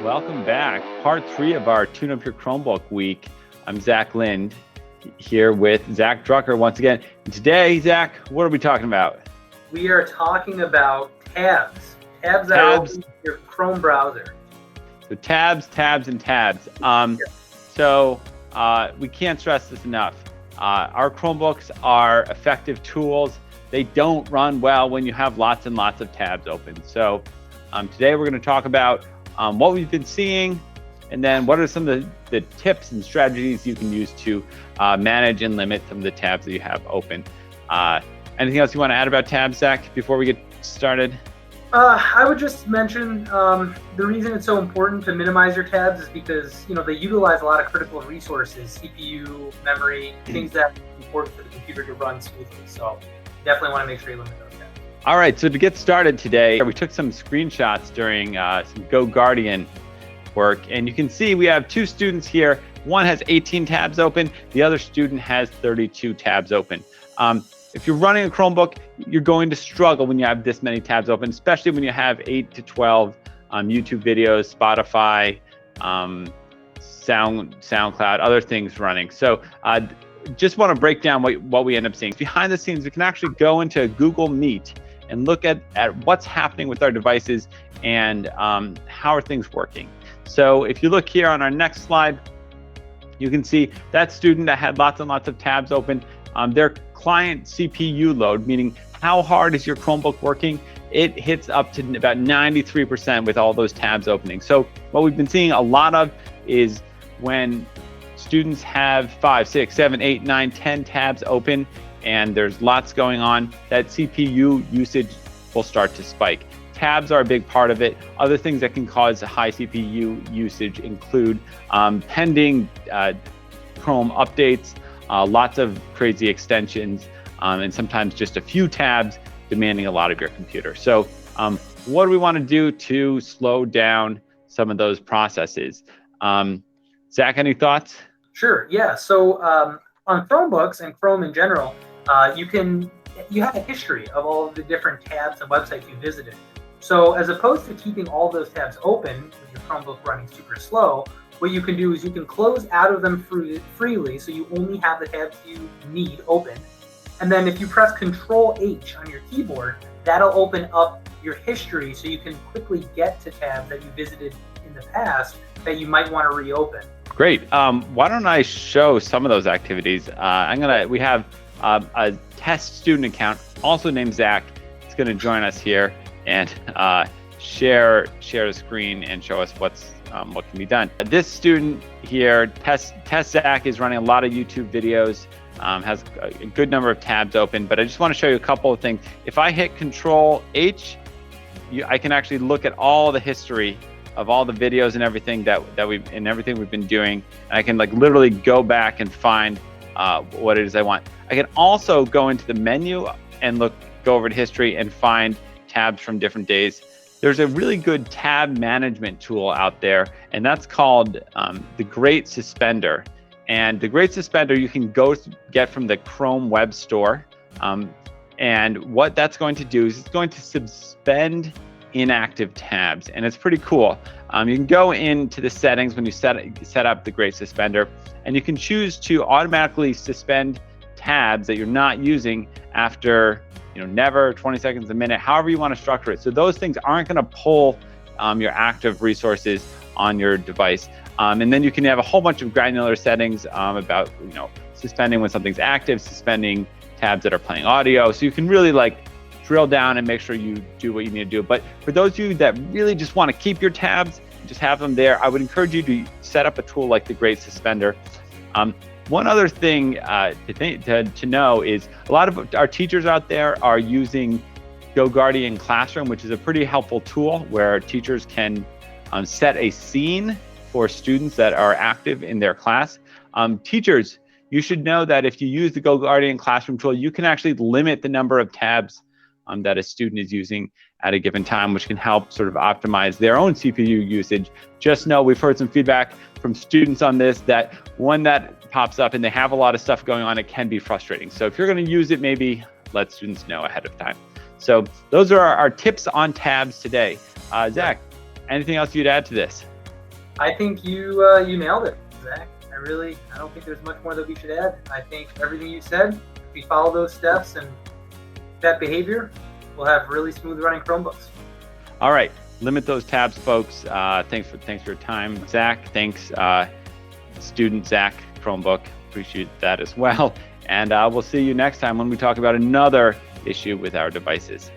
Welcome back. Part 3 of our Tune Up Your Chromebook week. I'm Zach Lind here with Zach Drucker once again. And today, Zach, what are we talking about? We are talking about tabs. Tabs that are open in your Chrome browser. So tabs, and tabs. We can't stress this enough. Our Chromebooks are effective tools. They don't run well when you have lots and lots of tabs open. So today we're going to talk about what we've been seeing, and then what are some of the tips and strategies you can use to manage and limit some of the tabs that you have open. Anything else you want to add about tabs, Zach, before we get started? I would just mention the reason it's so important to minimize your tabs is because they utilize a lot of critical resources, CPU, memory, things that are important for the computer to run smoothly. So definitely want to make sure you limit those tabs. All right, so to get started today, we took some screenshots during some Go Guardian work, and you can see we have two students here. One has 18 tabs open, the other student has 32 tabs open. If you're running a Chromebook, you're going to struggle when you have this many tabs open, especially when you have 8 to 12 YouTube videos, Spotify, SoundCloud, other things running. So just want to break down what we end up seeing. Behind the scenes, we can actually go into Google Meet and look at what's happening with our devices and how are things working. So if you look here on our next slide, you can see that student that had lots and lots of tabs open, their client CPU load, meaning how hard is your Chromebook working, it hits up to about 93% with all those tabs opening. So what we've been seeing a lot of is when students have 5, 6, 7, 8, 9, 10 tabs open and there's lots going on, that CPU usage will start to spike. Tabs are a big part of it. Other things that can cause high CPU usage include pending Chrome updates, lots of crazy extensions, and sometimes just a few tabs demanding a lot of your computer. So what do we want to do to slow down some of those processes? Zach, any thoughts? Sure, yeah. So on Chromebooks and Chrome in general, you have a history of all of the different tabs and websites you visited. So as opposed to keeping all those tabs open with your Chromebook running super slow, what you can do is you can close out of them freely, so you only have the tabs you need open. And then if you press Control-H on your keyboard, that'll open up your history so you can quickly get to tabs that you visited in the past that you might want to reopen. Great. Why don't I show some of those activities? We have a test student account, also named Zach. It's going to join us here and share the screen and show us what can be done. This student here, Test Zach, is running a lot of YouTube videos, has a good number of tabs open, but I just want to show you a couple of things. If I hit Control-H, I can actually look at all the history of all the videos and everything we've been doing, and I can literally go back and find what it is I want. I can also go into the menu and go over to history and find tabs from different days. There's a really good tab management tool out there, and that's called the Great Suspender. And the Great Suspender you can get from the Chrome Web Store. And what that's going to do is it's going to suspend inactive tabs, and it's pretty cool. You can go into the settings when you set up the Great Suspender, and you can choose to automatically suspend tabs that you're not using after never, 20 seconds, a minute, however you want to structure it. So those things aren't going to pull your active resources on your device. And then you can have a whole bunch of granular settings about suspending when something's active, suspending tabs that are playing audio. So you can really drill down and make sure you do what you need to do. But for those of you that really just want to keep your tabs, just have them there, I would encourage you to set up a tool like the Great Suspender. One other thing to know is a lot of our teachers out there are using Go Guardian Classroom, which is a pretty helpful tool where teachers can set a scene for students that are active in their class. Teachers, you should know that if you use the Go Guardian Classroom tool, you can actually limit the number of tabs that a student is using at a given time, which can help sort of optimize their own CPU usage. Just know we've heard some feedback from students on this, that when that pops up and they have a lot of stuff going on, it can be frustrating. So if you're going to use it, maybe let students know ahead of time. So those are our tips on tabs today. Zach, anything else you'd add to this? I think you you nailed it, Zach. I don't think there's much more that we should add. I think everything you said, if we follow those steps and that behavior, we'll have really smooth running Chromebooks. All right, limit those tabs, folks. Thanks for your time, Zach. Thanks, student Zach Chromebook. Appreciate that as well. And we'll see you next time when we talk about another issue with our devices.